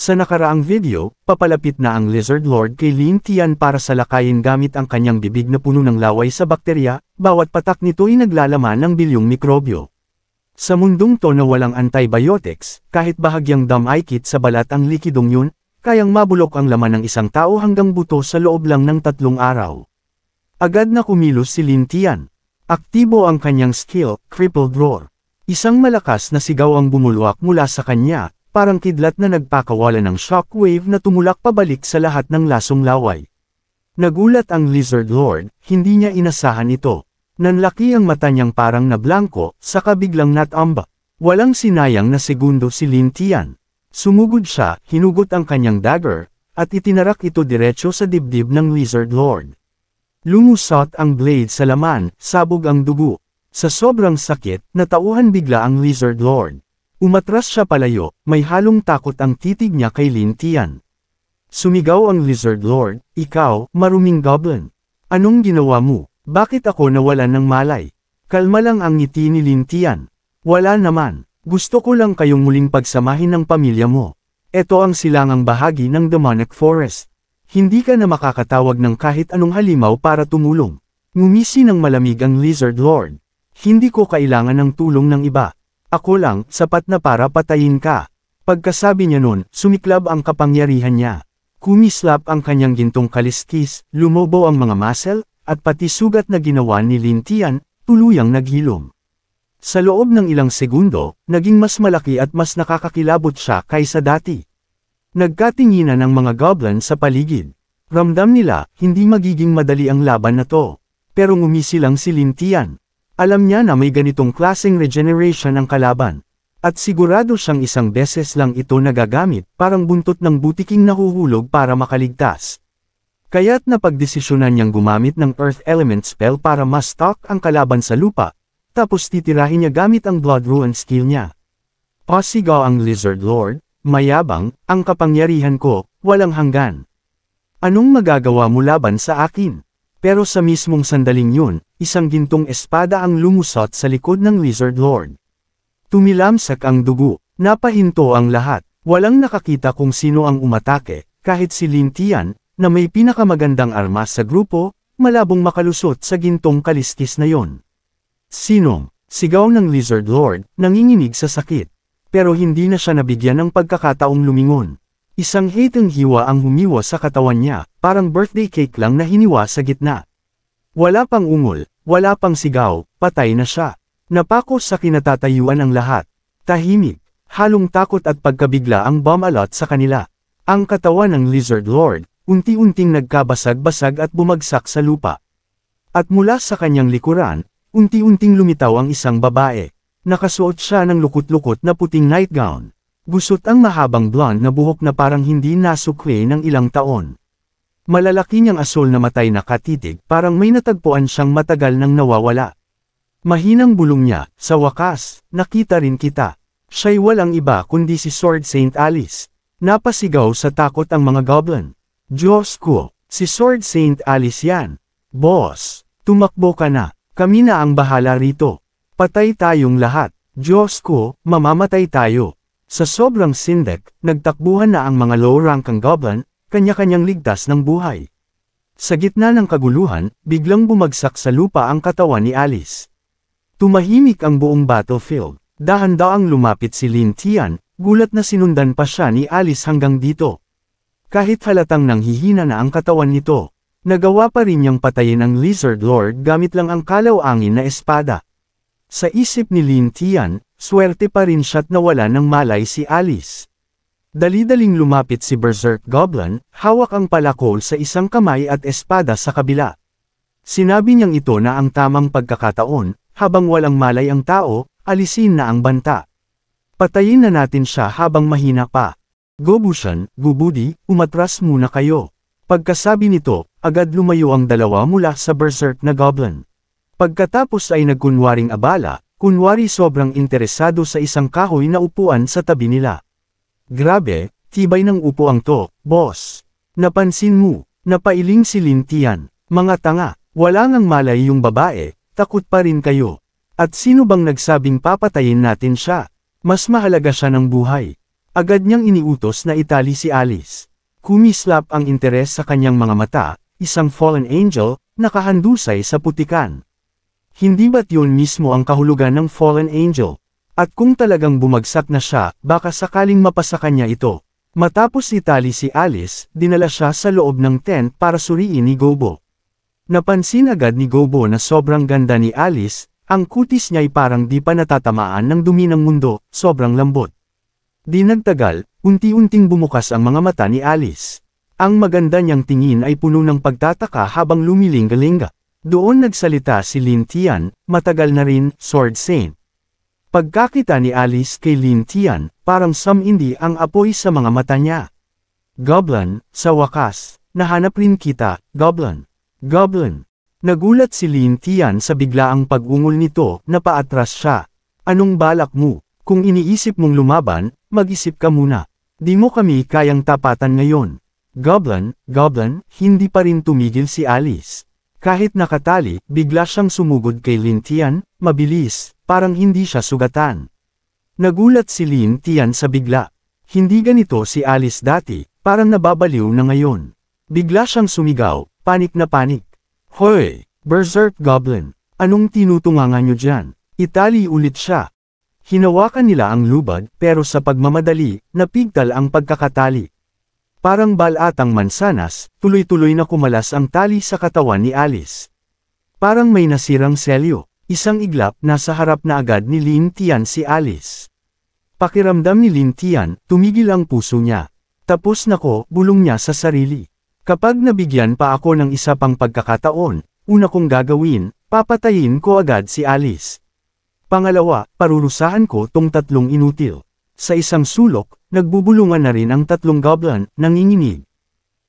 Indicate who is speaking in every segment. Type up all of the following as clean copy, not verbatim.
Speaker 1: Sa nakaraang video, papalapit na ang Lizard Lord kay Lin Tian para salakayin gamit ang kanyang bibig na puno ng laway sa bakterya, bawat patak nito ay naglalaman ng bilyong mikrobyo. Sa mundong to na walang antibiotics, kahit bahagyang damikit sa balat ang likidong yun, kayang mabulok ang laman ng isang tao hanggang buto sa loob lang ng 3 araw. Agad na kumilos si Lin Tian. Aktibo ang kanyang skill, Crippled Roar. Isang malakas na sigaw ang bumulwak mula sa kanya, parang kidlat na nagpakawala ng shockwave na tumulak pabalik sa lahat ng lasong laway. Nagulat ang Lizard Lord, hindi niya inasahan ito. Nanlaki ang mata niyang parang nablangko, saka biglang natamba. Walang sinayang na segundo si Lin Tian. Sumugod siya, hinugot ang kanyang dagger, at itinarak ito diretso sa dibdib ng Lizard Lord. Lumusot ang blade sa laman, sabog ang dugo. Sa sobrang sakit, natauhan bigla ang Lizard Lord. Umatras siya palayo, may halong takot ang titig niya kay Lin Tian. Sumigaw ang Lizard Lord, "Ikaw, maruming goblin. Anong ginawa mo? Bakit ako nawalan ng malay?" Kalma lang ang ngiti ni Lin Tian. "Wala naman. Gusto ko lang kayong muling pagsamahin ng pamilya mo. Ito ang silangang bahagi ng Demonic Forest. Hindi ka na makakatawag ng kahit anong halimaw para tumulong." Ngumisi ng malamig ang Lizard Lord. "Hindi ko kailangan ng tulong ng iba. Ako lang, sapat na para patayin ka." Pagkasabi niya nun, sumiklab ang kapangyarihan niya. Kumislap ang kanyang gintong kaliskis, lumobo ang mga muscle, at pati sugat na ginawa ni Lin Tian, tuluyang naghilom. Sa loob ng ilang segundo, naging mas malaki at mas nakakakilabot siya kaysa dati. Nagkatinginan ang mga goblin sa paligid. Ramdam nila, hindi magiging madali ang laban na to. Pero ngumisi lang si Lin Tian. Alam niya na may ganitong klaseng regeneration ang kalaban. At sigurado siyang isang beses lang ito nagagamit, parang buntot ng butiking nahuhulog para makaligtas. Kaya't napagdesisyonan niyang gumamit ng Earth Element spell para ma-stalk ang kalaban sa lupa, tapos titirahin niya gamit ang Blood Ruin skill niya. Pasigaw ang Lizard Lord, "Mayabang, ang kapangyarihan ko, walang hanggan. Anong magagawa mo laban sa akin?" Pero sa mismong sandaling yun, isang gintong espada ang lumusot sa likod ng Lizard Lord. Tumilamsak ang dugo, napahinto ang lahat, walang nakakita kung sino ang umatake, kahit si Lin Tian, na may pinakamagandang armas sa grupo, malabong makalusot sa gintong kaliskis na yon. "Sinong?" sigaw ng Lizard Lord, nanginginig sa sakit. Pero hindi na siya nabigyan ng pagkakataong lumingon. Isang hiteng hiwa ang humiwa sa katawan niya, parang birthday cake lang na hiniwa sa gitna. Wala pang ungol, wala pang sigaw, patay na siya. Napako sa kinatatayuan ang lahat. Tahimik, halong takot at pagkabigla ang bumalot sa kanila. Ang katawan ng Lizard Lord, unti-unting nagkabasag-basag at bumagsak sa lupa. At mula sa kanyang likuran, unti-unting lumitaw ang isang babae. Nakasuot siya ng lukot-lukot na puting nightgown. Gusot ang mahabang blonde na buhok na parang hindi nasukli ng ilang taon. Malalaki niyang asul na matay na katitig, parang may natagpuan siyang matagal nang nawawala. Mahinang bulong niya, "Sa wakas, nakita rin kita." Siya'y walang iba kundi si Sword Saint Alice. Napasigaw sa takot ang mga goblin. "Diyos ko, si Sword Saint Alice yan. Boss, tumakbo ka na, kami na ang bahala rito. Patay tayong lahat. Diyos ko, mamamatay tayo." Sa sobrang sindek, nagtakbuhan na ang mga low-rankang goblin, kanya-kanyang ligtas ng buhay. Sa gitna ng kaguluhan, biglang bumagsak sa lupa ang katawan ni Alice. Tumahimik ang buong battlefield. Dahan-daang lumapit si Lin Tian, gulat na sinundan pa siya ni Alice hanggang dito. Kahit halatang nanghihina na ang katawan nito, nagawa pa rin niyang patayin ang Lizard Lord gamit lang ang kalaw-angin na espada. Sa isip ni Lin Tian, swerte pa rin siya't nawala ng malay si Alice. Dali-daling lumapit si Berserk Goblin, hawak ang palakol sa isang kamay at espada sa kabila. Sinabi niyang ito na ang tamang pagkakataon, habang walang malay ang tao, alisin na ang banta. Patayin na natin siya habang mahina pa. "Gobushan, Gubudi, umatras muna kayo." Pagkasabi nito, agad lumayo ang dalawa mula sa Berserk na Goblin. Pagkatapos ay nagkunwaring abala, kunwari sobrang interesado sa isang kahoy na upuan sa tabi nila. "Grabe, tibay ng upuang to, boss. Napansin mo," napailing si Lin Tian. "Mga tanga, wala ngang malay yung babae, takot pa rin kayo. At sino bang nagsabing papatayin natin siya? Mas mahalaga siya ng buhay." Agad niyang iniutos na itali si Alice. Kumislap ang interes sa kanyang mga mata, isang fallen angel, nakahandusay sa putikan. Hindi ba't yun mismo ang kahulugan ng fallen angel? At kung talagang bumagsak na siya, baka sakaling mapasa kanya ito. Matapos itali si Alice, dinala siya sa loob ng tent para suriin ni Gobo. Napansin agad ni Gobo na sobrang ganda ni Alice, ang kutis niya'y parang di pa natatamaan ng dumi ng mundo, sobrang lambot. Di nagtagal, unti-unting bumukas ang mga mata ni Alice. Ang maganda niyang tingin ay puno ng pagtataka habang lumilingalinga. Doon nagsalita si Lin Tian, matagal na rin, Sword Saint. Pagkakita ni Alice kay Lin Tian, parang sumindi ang apoy sa mga mata niya. Goblin, sa wakas, nahanap rin kita, Goblin. Goblin. Nagulat si Lin Tian sa biglaang pag-ungol nito, na paatras siya. Anong balak mo? Kung iniisip mong lumaban, mag-isip ka muna. Di mo kami kayang tapatan ngayon. Goblin, hindi pa rin tumigil si Alice. Kahit nakatali, bigla siyang sumugod kay Lin Tian, mabilis, parang hindi siya sugatan. Nagulat si Lin Tian sa bigla. Hindi ganito si Alice dati, parang nababaliw na ngayon. Bigla siyang sumigaw, panik na panik. Hoy, Berserk Goblin, anong tinutungangan niyo dyan? Itali ulit siya. Hinawakan nila ang lubad, pero sa pagmamadali, napigtal ang pagkakatali. Parang balatang mansanas, tuloy-tuloy na kumalas ang tali sa katawan ni Alice. Parang may nasirang selyo, isang iglap nasa harap na agad ni Lin Tian si Alice. Pakiramdam ni Lin Tian, tumigil ang puso niya. Tapos nako, bulong niya sa sarili. Kapag nabigyan pa ako ng isa pang pagkakataon, una kong gagawin, papatayin ko agad si Alice. Pangalawa, parurusahan ko tong tatlong inutil. Sa isang sulok, nagbubulungan na rin ang tatlong goblin, nanginginig.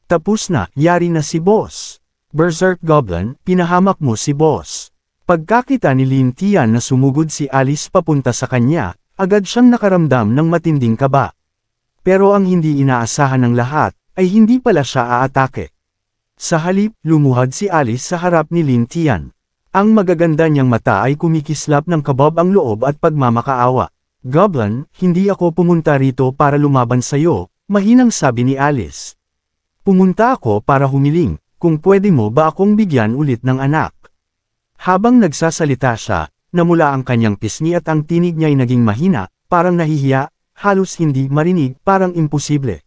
Speaker 1: Tapos na, yari na si Boss. Berserk Goblin, pinahamak mo si Boss. Pagkakita ni Lin Tian na sumugod si Alice papunta sa kanya, agad siyang nakaramdam ng matinding kaba. Pero ang hindi inaasahan ng lahat, ay hindi pala siya aatake. Sa halip, lumuhad si Alice sa harap ni Lin Tian. Ang magaganda niyang mata ay kumikislap ng kabab ang loob at pagmamakaawa. Goblin, hindi ako pumunta rito para lumaban sa'yo, mahinang sabi ni Alice. Pumunta ako para humiling, kung pwede mo ba akong bigyan ulit ng anak. Habang nagsasalita siya, namula ang kanyang pisngi at ang tinig niya'y naging mahina, parang nahihiya, halos hindi marinig, parang imposible.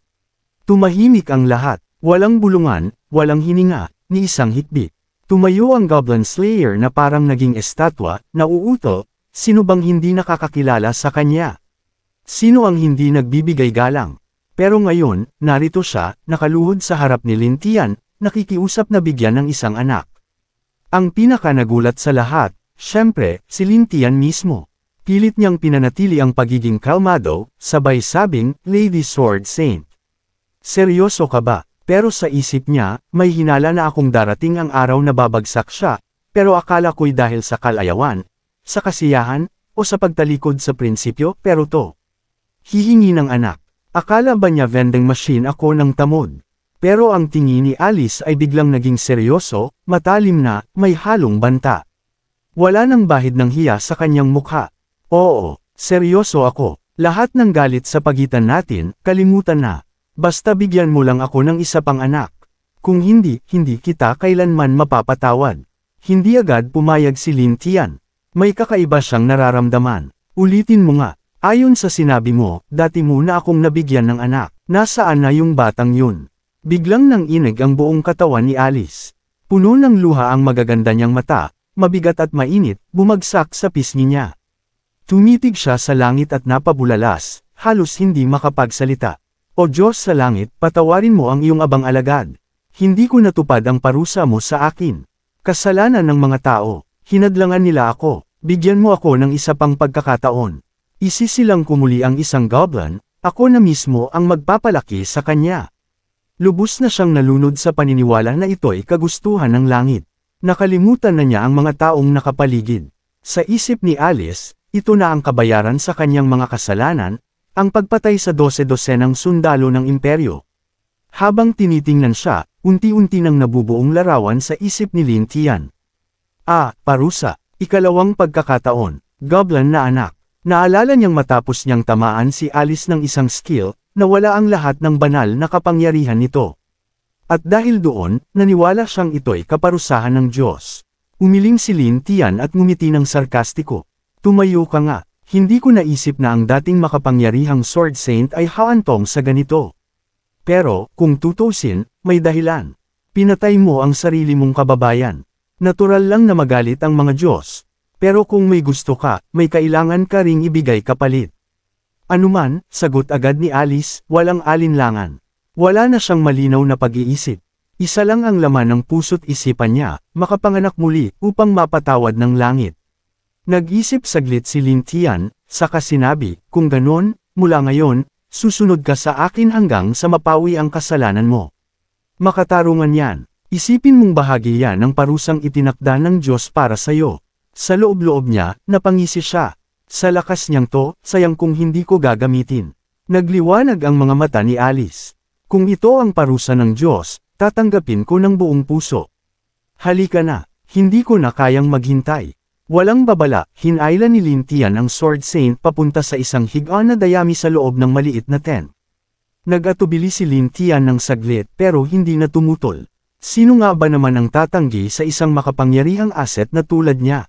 Speaker 1: Tumahimik ang lahat, walang bulungan, walang hininga, ni isang hikbit. Tumayo ang Goblin Slayer na parang naging estatwa, nauuto, sino bang hindi nakakakilala sa kanya? Sino ang hindi nagbibigay galang? Pero ngayon, narito siya, nakaluhod sa harap ni Lin Tian, nakikiusap na bigyan ng isang anak. Ang pinakanagulat sa lahat, syempre, si Lin Tian mismo. Pilit niyang pinanatili ang pagiging kalmado, sabay sabing, Lady Sword Saint. Seryoso ka ba? Pero sa isip niya, may hinala na akong darating ang araw na babagsak siya, pero akala ko'y dahil sa kalayawan, sa kasiyahan, o sa pagtalikod sa prinsipyo, pero to. Hihingi ng anak. Akala ba niya vending machine ako ng tamod? Pero ang tingin ni Alice ay biglang naging seryoso, matalim na, may halong banta. Wala nang bahid ng hiya sa kanyang mukha. Oo, seryoso ako. Lahat ng galit sa pagitan natin, kalimutan na. Basta bigyan mo lang ako ng isa pang anak. Kung hindi, hindi kita kailanman mapapatawad. Hindi agad pumayag si Lin Tian. May kakaiba siyang nararamdaman. Ulitin mo nga. Ayon sa sinabi mo, dati muna akong nabigyan ng anak. Nasaan na yung batang yun? Biglang nanginig ang buong katawan ni Alice. Puno ng luha ang magaganda niyang mata, mabigat at mainit, bumagsak sa pisngi niya. Tumitig siya sa langit at napabulalas, halos hindi makapagsalita. O Diyos sa langit, patawarin mo ang iyong abang alagad. Hindi ko natupad ang parusa mo sa akin. Kasalanan ng mga tao, hinadlangan nila ako, bigyan mo ako ng isa pang pagkakataon. Isisilang kumuli ang isang goblin, ako na mismo ang magpapalaki sa kanya. Lubos na siyang nalunod sa paniniwala na ito'y kagustuhan ng langit. Nakalimutan na niya ang mga taong nakapaligid. Sa isip ni Alice, ito na ang kabayaran sa kanyang mga kasalanan, ang pagpatay sa 12-dosenang sundalo ng imperyo. Habang tinitingnan siya, unti-unti nang nabubuong larawan sa isip ni Lin Tian. Parusa, ikalawang pagkakataon, goblin na anak. Naalala niyang matapos niyang tamaan si Alice ng isang skill, nawala ang lahat ng banal na kapangyarihan nito. At dahil doon, naniwala siyang ito'y kaparusahan ng Diyos. Umiling si Lin Tian at ngumiti ng sarkastiko. Tumayo ka nga, hindi ko naisip na ang dating makapangyarihang Sword Saint ay haantong sa ganito. Pero, kung tutusin, may dahilan. Pinatay mo ang sarili mong kababayan. Natural lang na magalit ang mga Diyos. Pero kung may gusto ka, may kailangan ka ring ibigay kapalit. Anuman, sagot agad ni Alice, walang alinlangan. Wala na siyang malinaw na pag-iisip. Isa lang ang laman ng puso't isipan niya, makapanganak muli upang mapatawad ng langit. Nag-isip saglit si Lin Tian, saka sinabi, kung ganon, mula ngayon, susunod ka sa akin hanggang sa mapawi ang kasalanan mo. Makatarungan yan. Isipin mong bahagi yan ng parusang itinakda ng Diyos para sa'yo. Sa loob-loob niya, napangisi siya. Sa lakas niyang to, sayang kung hindi ko gagamitin. Nagliwanag ang mga mata ni Alice. Kung ito ang parusa ng Diyos, tatanggapin ko ng buong puso. Halika na, hindi ko na kayang maghintay. Walang babala, hinayla ni Lin Tian ang Sword Saint papunta sa isang higaan na dayami sa loob ng maliit na tent. Nag-atubili si Lin Tian ng saglit pero hindi na tumutol. Sino nga ba naman ang tatanggi sa isang makapangyarihang asset na tulad niya?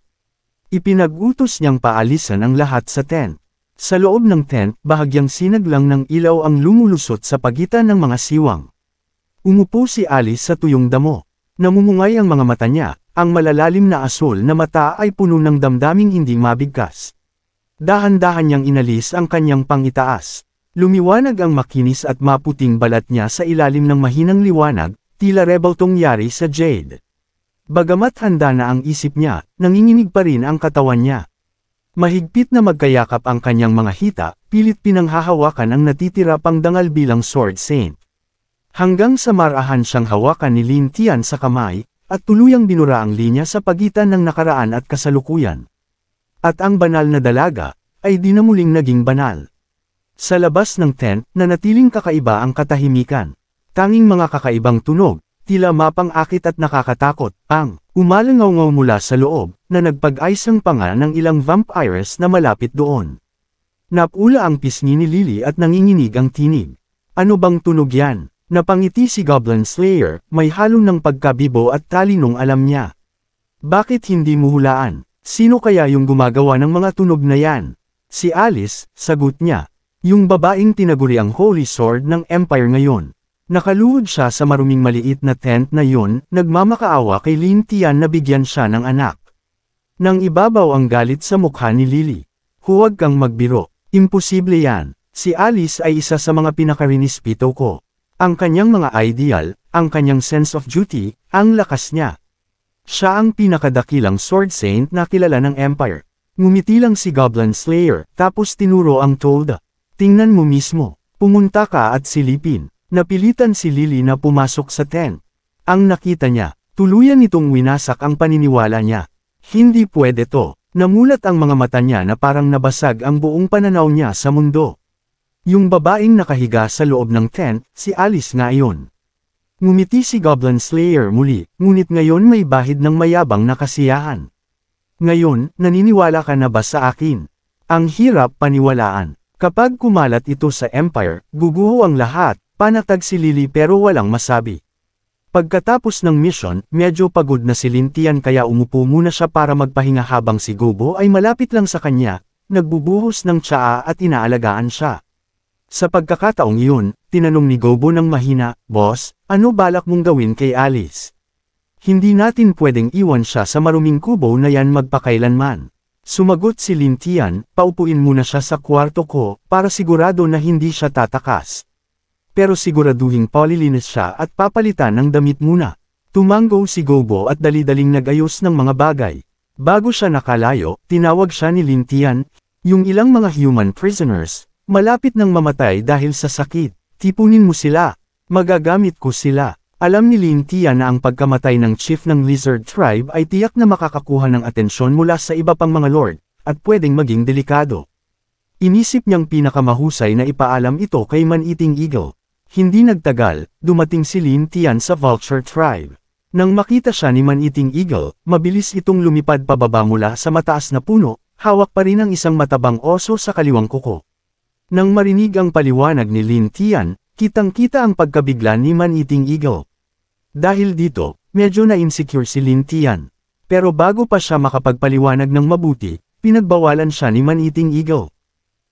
Speaker 1: Ipinag-utos niyang paalisan ang lahat sa tent. Sa loob ng tent, bahagyang sinaglang ng ilaw ang lumulusot sa pagitan ng mga siwang. Umupo si Alice sa tuyong damo. Namumungay ang mga mata niya, ang malalalim na asul na mata ay puno ng damdaming hindi mabigkas. Dahan-dahan niyang inalis ang kanyang pangitaas. Lumiwanag ang makinis at maputing balat niya sa ilalim ng mahinang liwanag, tila rebeltong yari sa jade. Bagamat handa na ang isip niya, nanginginig pa rin ang katawan niya. Mahigpit na magkayakap ang kanyang mga hita, pilit pinanghahawakan ang natitira pang dangal bilang Sword Saint. Hanggang sa marahan siyang hawakan ni Lin Tian sa kamay, at tuluyang binura ang linya sa pagitan ng nakaraan at kasalukuyan. At ang banal na dalaga, ay di na muling naging banal. Sa labas ng tent, nanatiling kakaiba ang katahimikan. Tanging mga kakaibang tunog, tila mapang-akit at nakakatakot, ang umalangaw-ngaw mula sa loob, na nagpag-aisang panga ng ilang vampires na malapit doon. Napula ang pisngi ni Lily at nanginginig ang tinig. Ano bang tunog yan? Napangiti si Goblin Slayer, may halong ng pagkabibo at talinong alam niya. Bakit hindi mo hulaan? Sino kaya yung gumagawa ng mga tunog na yan? Si Alice, sagot niya. Yung babaeng tinaguri ang Holy Sword ng Empire ngayon. Nakaluhod siya sa maruming maliit na tent na yun, nagmamakaawa kay Lin Tian na bigyan siya ng anak. Nang ibabaw ang galit sa mukha ni Lily. Huwag kang magbiro, imposible yan. Si Alice ay isa sa mga pinakarinispeto ko. Ang kanyang mga ideal, ang kanyang sense of duty, ang lakas niya. Siya ang pinakadakilang Sword Saint na kilala ng Empire. Ngumiti lang si Goblin Slayer, tapos tinuro ang Tolda. Tingnan mo mismo, pumunta ka at silipin. Napilitan si Lily na pumasok sa tent. Ang nakita niya, tuluyan nitong winasak ang paniniwala niya. Hindi pwede to. Namulat ang mga mata niya na parang nabasag ang buong pananaw niya sa mundo. Yung babaeng nakahiga sa loob ng tent, si Alice nga iyon. Ngumiti si Goblin Slayer muli, ngunit ngayon may bahid ng mayabang na kasiyahan. Ngayon, naniniwala ka na ba sa akin? Ang hirap paniwalaan. Kapag kumalat ito sa Empire, guguho ang lahat. Panatag si Lily pero walang masabi. Pagkatapos ng mission, medyo pagod na si Lin Tian kaya umupo muna siya para magpahinga habang si Gobo ay malapit lang sa kanya, nagbubuhos ng tsaa at inaalagaan siya. Sa pagkakataong iyon, tinanong ni Gobo ng mahina, Boss, ano balak mong gawin kay Alice? Hindi natin pwedeng iwan siya sa maruming kubo na yan magpakailanman. Sumagot si Lin Tian, paupuin muna siya sa kwarto ko, para sigurado na hindi siya tatakas. Pero siguraduhing palilinis siya at papalitan ng damit muna. Tumanggo si Gobo at dali-daling nag-ayos ng mga bagay. Bago siya nakalayo, tinawag siya ni Lin Tian, yung ilang mga human prisoners, malapit nang mamatay dahil sa sakit. Tipunin mo sila. Magagamit ko sila. Alam ni Lin Tian na ang pagkamatay ng chief ng Lizard Tribe ay tiyak na makakakuha ng atensyon mula sa iba pang mga lord, at pwedeng maging delikado. Inisip niyang pinakamahusay na ipaalam ito kay Man-Eating Eagle. Hindi nagtagal, dumating si Lin Tian sa Vulture Tribe. Nang makita siya ni Man-Eating Eagle, mabilis itong lumipad pababa mula sa mataas na puno, hawak pa rin ang isang matabang oso sa kaliwang kuko. Nang marinig ang paliwanag ni Lin Tian, kitang-kita ang pagkabigla ni Man-Eating Eagle. Dahil dito, medyo na-insecure si Lin Tian. Pero bago pa siya makapagpaliwanag ng mabuti, pinagbawalan siya ni Man-Eating Eagle.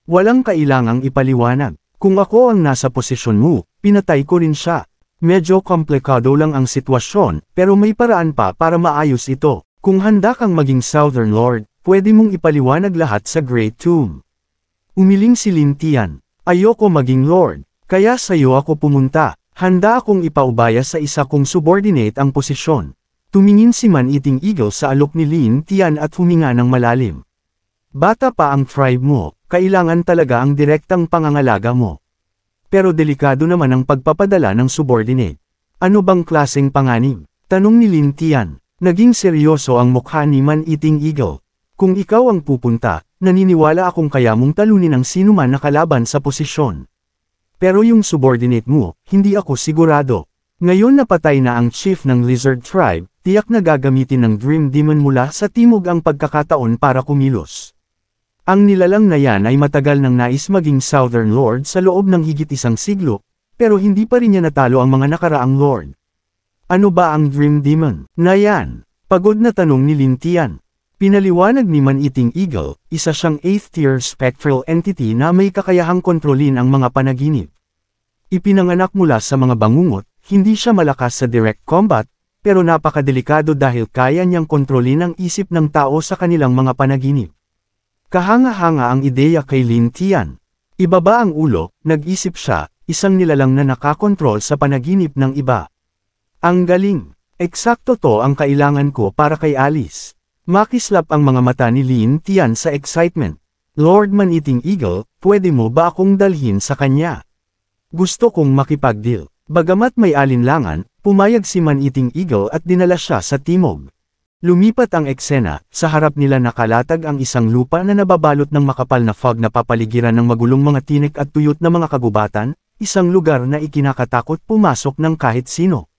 Speaker 1: Walang kailangang ipaliwanag. Kung ako ang nasa posisyon mo, pinatay ko rin siya. Medyo komplikado lang ang sitwasyon, pero may paraan pa para maayos ito. Kung handa kang maging Southern Lord, pwede mong ipaliwanag lahat sa Great Tomb. Umiling si Lin Tian. Ayoko maging Lord, kaya sa'yo ako pumunta. Handa akong ipaubaya sa isa kong subordinate ang posisyon. Tumingin si Man-Eating Eagle sa alok ni Lin Tian at huminga ng malalim. Bata pa ang tribe mo, kailangan talaga ang direktang pangangalaga mo. Pero delikado naman ang pagpapadala ng subordinate. Ano bang klaseng panganib? Tanong ni Lin Tian. Naging seryoso ang mukha ni Man-Eating Eagle. Kung ikaw ang pupunta, naniniwala akong kaya mong talunin ang sinuman na kalaban sa posisyon. Pero yung subordinate mo, hindi ako sigurado. Ngayon napatay na ang chief ng Lizard Tribe, tiyak na gagamitin ng Dream Demon mula sa timog ang pagkakataon para kumilos. Ang nilalang na yan ay matagal nang nais maging Southern Lord sa loob ng higit isang siglo, pero hindi pa rin niya natalo ang mga nakaraang Lord. Ano ba ang Dream Demon na yan? Pagod na tanong ni Lin Tian. Pinaliwanag ni Man-Eating Eagle, isa siyang 8th-tier spectral entity na may kakayahang kontrolin ang mga panaginip. Ipinanganak mula sa mga bangungot, hindi siya malakas sa direct combat, pero napakadelikado dahil kaya niyang kontrolin ang isip ng tao sa kanilang mga panaginip. Kahanga-hanga ang ideya kay Lin Tian. Ibaba ang ulo, nag-isip siya, isang nilalang na nakakontrol sa panaginip ng iba. Ang galing! Eksakto to ang kailangan ko para kay Alice. Makislap ang mga mata ni Lin Tian sa excitement. Lord Man-Eating Eagle, pwede mo ba akong dalhin sa kanya? Gusto kong makipag-deal. Bagamat may alinlangan, pumayag si Man-Eating Eagle at dinala siya sa timog. Lumipat ang eksena, sa harap nila nakalatag ang isang lupa na nababalot ng makapal na fog na papaligiran ng magulong mga tinik at tuyot na mga kagubatan, isang lugar na ikinakatakot pumasok ng kahit sino.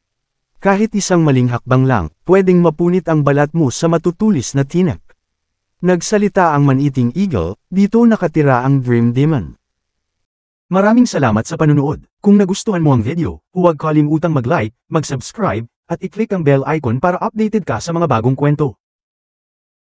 Speaker 1: Kahit isang maling hakbang lang, pwedeng mapunit ang balat mo sa matutulis na tinik. Nagsalita ang Man-Eating Eagle, dito nakatira ang Dream Demon. Maraming salamat sa panunood. Kung nagustuhan mo ang video, huwag kalimutang mag-like, mag-subscribe, at i-click ang bell icon para updated ka sa mga bagong kwento.